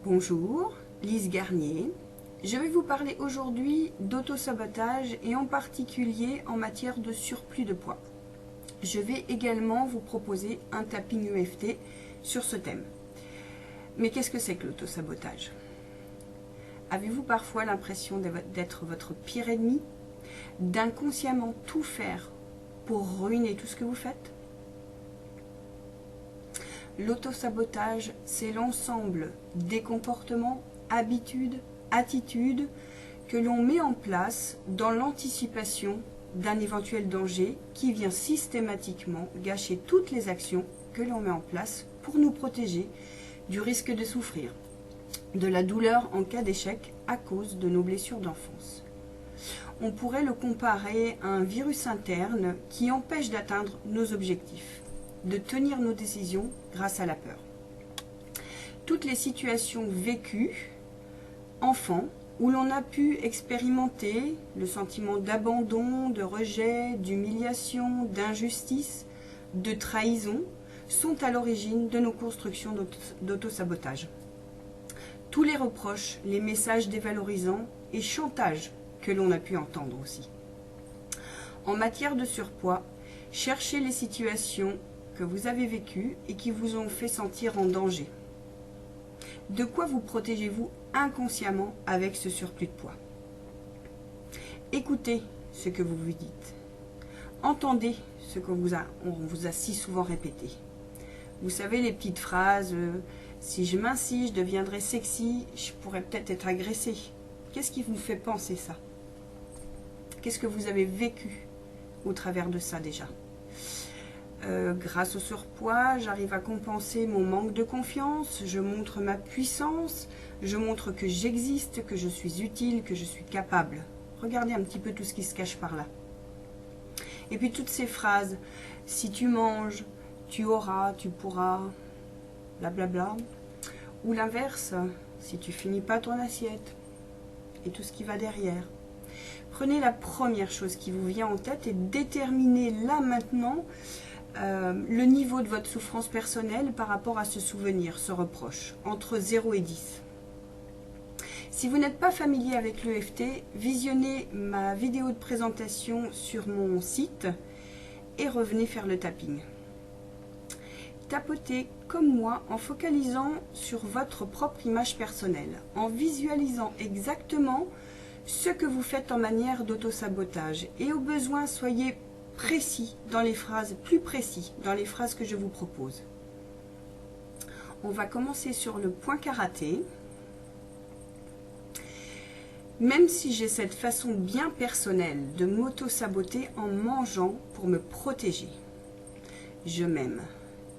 Bonjour, Lise Garnier. Je vais vous parler aujourd'hui d'auto-sabotage et en particulier en matière de surplus de poids. Je vais également vous proposer un tapping EFT sur ce thème. Mais qu'est-ce que c'est que l'auto-sabotage? Avez-vous parfois l'impression d'être votre pire ennemi, d'inconsciemment tout faire pour ruiner tout ce que vous faites? L'auto-sabotage, c'est l'ensemble des comportements, habitudes, attitudes que l'on met en place dans l'anticipation d'un éventuel danger qui vient systématiquement gâcher toutes les actions que l'on met en place pour nous protéger du risque de souffrir, de la douleur en cas d'échec à cause de nos blessures d'enfance. On pourrait le comparer à un virus interne qui empêche d'atteindre nos objectifs, de tenir nos décisions grâce à la peur. Toutes les situations vécues, enfant, où l'on a pu expérimenter le sentiment d'abandon, de rejet, d'humiliation, d'injustice, de trahison, sont à l'origine de nos constructions d'auto-sabotage. Tous les reproches, les messages dévalorisants et chantages que l'on a pu entendre aussi. En matière de surpoids, cherchez les situations que vous avez vécues et qui vous ont fait sentir en danger. De quoi vous protégez-vous inconsciemment avec ce surplus de poids? Écoutez ce que vous vous dites. Entendez ce qu'on vous a si souvent répété. Vous savez, les petites phrases si je mincis, je deviendrai sexy, je pourrais peut-être être agressée. Qu'est-ce qui vous fait penser ça? Qu'est-ce que vous avez vécu au travers de ça déjà? Grâce au surpoids, j'arrive à compenser mon manque de confiance, je montre ma puissance, je montre que j'existe, que je suis utile, que je suis capable. Regardez un petit peu tout ce qui se cache par là. Et puis toutes ces phrases, si tu manges, tu auras, tu pourras, blablabla. Ou l'inverse, si tu finis pas ton assiette, et tout ce qui va derrière. Prenez la première chose qui vous vient en tête et déterminez là maintenant le niveau de votre souffrance personnelle par rapport à ce souvenir, ce reproche, entre 0 et 10. Si vous n'êtes pas familier avec l'EFT, visionnez ma vidéo de présentation sur mon site et revenez faire le tapping. Tapotez comme moi en focalisant sur votre propre image personnelle, en visualisant exactement ce que vous faites en manière d'auto-sabotage et au besoin soyez précis dans les phrases, plus précis dans les phrases que je vous propose. On va commencer sur le point karaté. Même si j'ai cette façon bien personnelle de m'auto-saboter en mangeant pour me protéger, je m'aime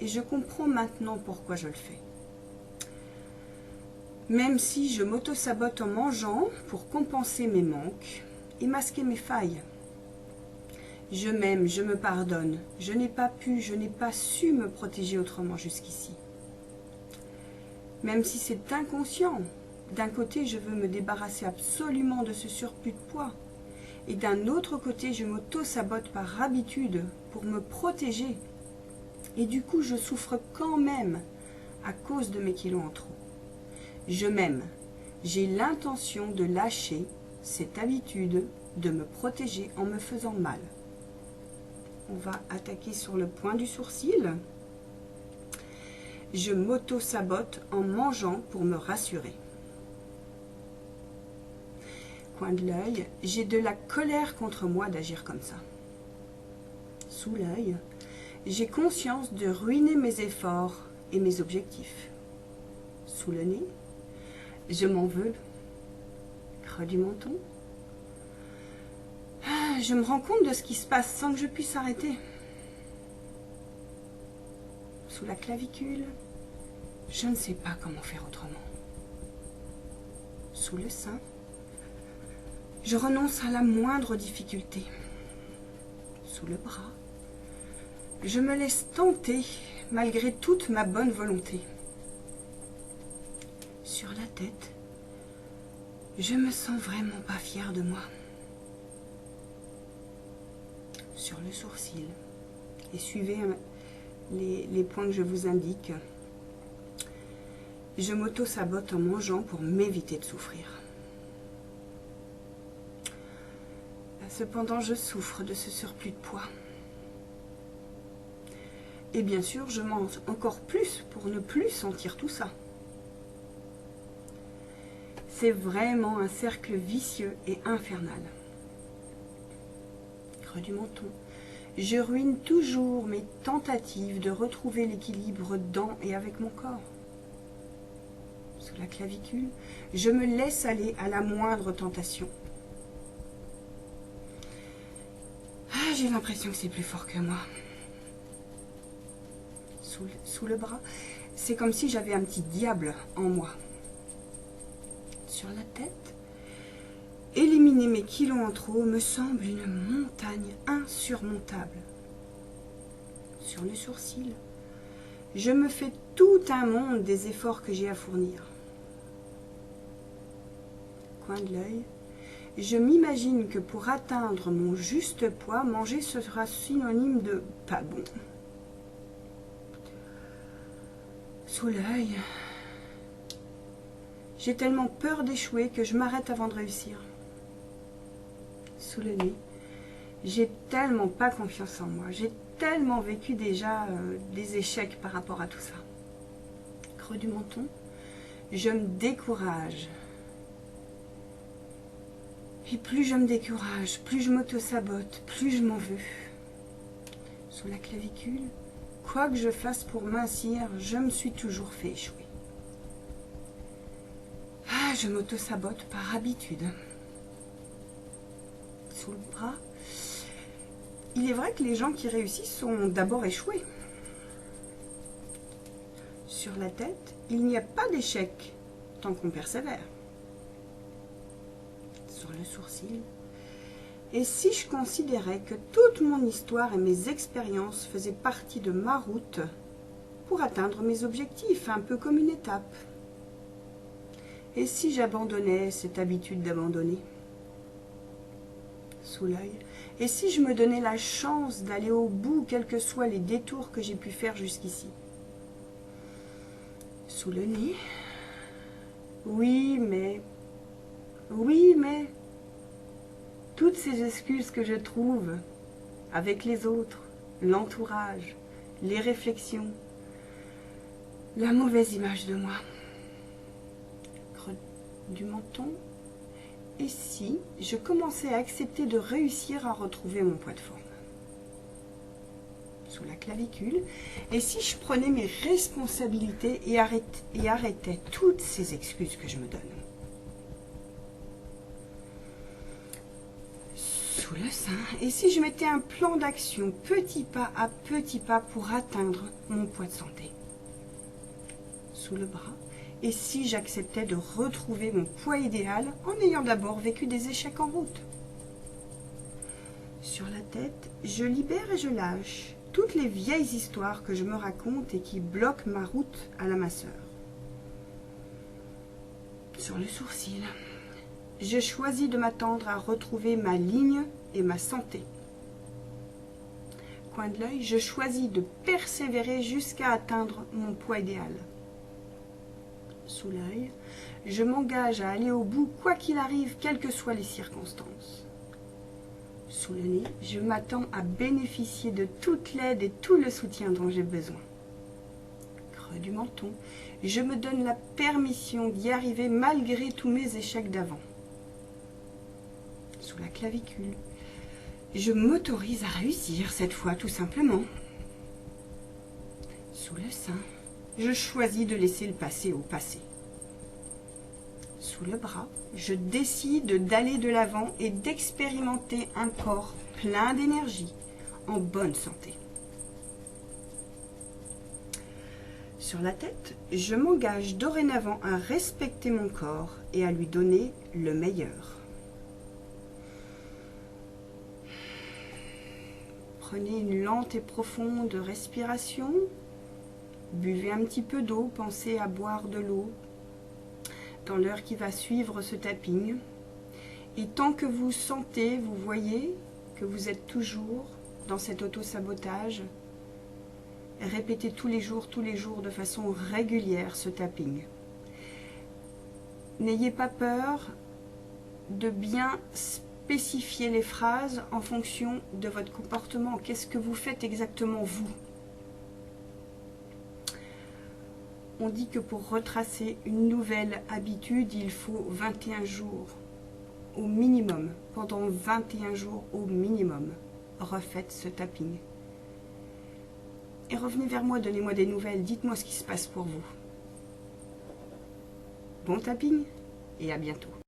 et je comprends maintenant pourquoi je le fais. Même si je m'auto-sabote en mangeant pour compenser mes manques et masquer mes failles, je m'aime, je me pardonne, je n'ai pas pu, je n'ai pas su me protéger autrement jusqu'ici. Même si c'est inconscient, d'un côté je veux me débarrasser absolument de ce surplus de poids, et d'un autre côté je m'auto-sabote par habitude pour me protéger, et du coup je souffre quand même à cause de mes kilos en trop. Je m'aime, j'ai l'intention de lâcher cette habitude de me protéger en me faisant mal. On va attaquer sur le point du sourcil. Je m'auto-sabote en mangeant pour me rassurer. Coin de l'œil, j'ai de la colère contre moi d'agir comme ça. Sous l'œil, j'ai conscience de ruiner mes efforts et mes objectifs. Sous le nez, je m'en veux. Creux du menton. Je me rends compte de ce qui se passe sans que je puisse arrêter. Sous la clavicule, je ne sais pas comment faire autrement. Sous le sein, je renonce à la moindre difficulté. Sous le bras, je me laisse tenter malgré toute ma bonne volonté. Sur la tête, je me sens vraiment pas fière de moi. Sur le sourcil, et suivez les points que je vous indique. je m'auto-sabote en mangeant pour m'éviter de souffrir. Cependant, je souffre de ce surplus de poids. Et bien sûr, je mange encore plus pour ne plus sentir tout ça. C'est vraiment un cercle vicieux et infernal. Creux du menton. Je ruine toujours mes tentatives de retrouver l'équilibre dans et avec mon corps. Sous la clavicule, je me laisse aller à la moindre tentation. Ah, j'ai l'impression que c'est plus fort que moi. Sous le bras, c'est comme si j'avais un petit diable en moi. Sur la tête, éliminer mes kilos en trop me semble une montagne insurmontable. Sur le sourcil, je me fais tout un monde des efforts que j'ai à fournir. Coin de l'œil, je m'imagine que pour atteindre mon juste poids, manger sera synonyme de pas bon. Sous l'œil, j'ai tellement peur d'échouer que je m'arrête avant de réussir. Sous le nez, j'ai tellement pas confiance en moi, j'ai tellement vécu déjà des échecs par rapport à tout ça. Creux du menton, je me décourage. Et plus je me décourage, plus je m'auto-sabote, plus je m'en veux. Sous la clavicule, quoi que je fasse pour mincir, je me suis toujours fait échouer. Ah, je m'auto-sabote par habitude. Sous le bras, il est vrai que les gens qui réussissent sont d'abord échoués. Sur la tête, il n'y a pas d'échec tant qu'on persévère. Sur le sourcil, et si je considérais que toute mon histoire et mes expériences faisaient partie de ma route pour atteindre mes objectifs, un peu comme une étape? Et si j'abandonnais cette habitude d'abandonner? Sous l'œil, et si je me donnais la chance d'aller au bout, quels que soient les détours que j'ai pu faire jusqu'ici? Sous le nez, oui, mais toutes ces excuses que je trouve avec les autres, l'entourage, les réflexions, la mauvaise image de moi. Creux du menton. Et si je commençais à accepter de réussir à retrouver mon poids de forme? Sous la clavicule. Et si je prenais mes responsabilités et arrêtais toutes ces excuses que je me donne? Sous le sein. Et si je mettais un plan d'action petit pas à petit pas pour atteindre mon poids de santé? Sous le bras. Et si j'acceptais de retrouver mon poids idéal en ayant d'abord vécu des échecs en route? Sur la tête, je libère et je lâche toutes les vieilles histoires que je me raconte et qui bloquent ma route à la minceur. Sur le sourcil, je choisis de m'attendre à retrouver ma ligne et ma santé. Coin de l'œil, je choisis de persévérer jusqu'à atteindre mon poids idéal. Sous l'œil, je m'engage à aller au bout quoi qu'il arrive, quelles que soient les circonstances. Sous le nez, je m'attends à bénéficier de toute l'aide et tout le soutien dont j'ai besoin. Creux du menton, je me donne la permission d'y arriver malgré tous mes échecs d'avant. Sous la clavicule, je m'autorise à réussir cette fois tout simplement. Sous le sein, je choisis de laisser le passé au passé. Sous le bras, je décide d'aller de l'avant et d'expérimenter un corps plein d'énergie, en bonne santé. Sur la tête, je m'engage dorénavant à respecter mon corps et à lui donner le meilleur. Prenez une lente et profonde respiration. Buvez un petit peu d'eau, pensez à boire de l'eau dans l'heure qui va suivre ce tapping. Et tant que vous sentez, vous voyez que vous êtes toujours dans cet auto-sabotage, répétez tous les jours de façon régulière ce tapping. N'ayez pas peur de bien spécifier les phrases en fonction de votre comportement. Qu'est-ce que vous faites exactement vous? On dit que pour retracer une nouvelle habitude, il faut 21 jours au minimum. Pendant 21 jours au minimum, refaites ce tapping. Et revenez vers moi, donnez-moi des nouvelles, dites-moi ce qui se passe pour vous. Bon tapping et à bientôt.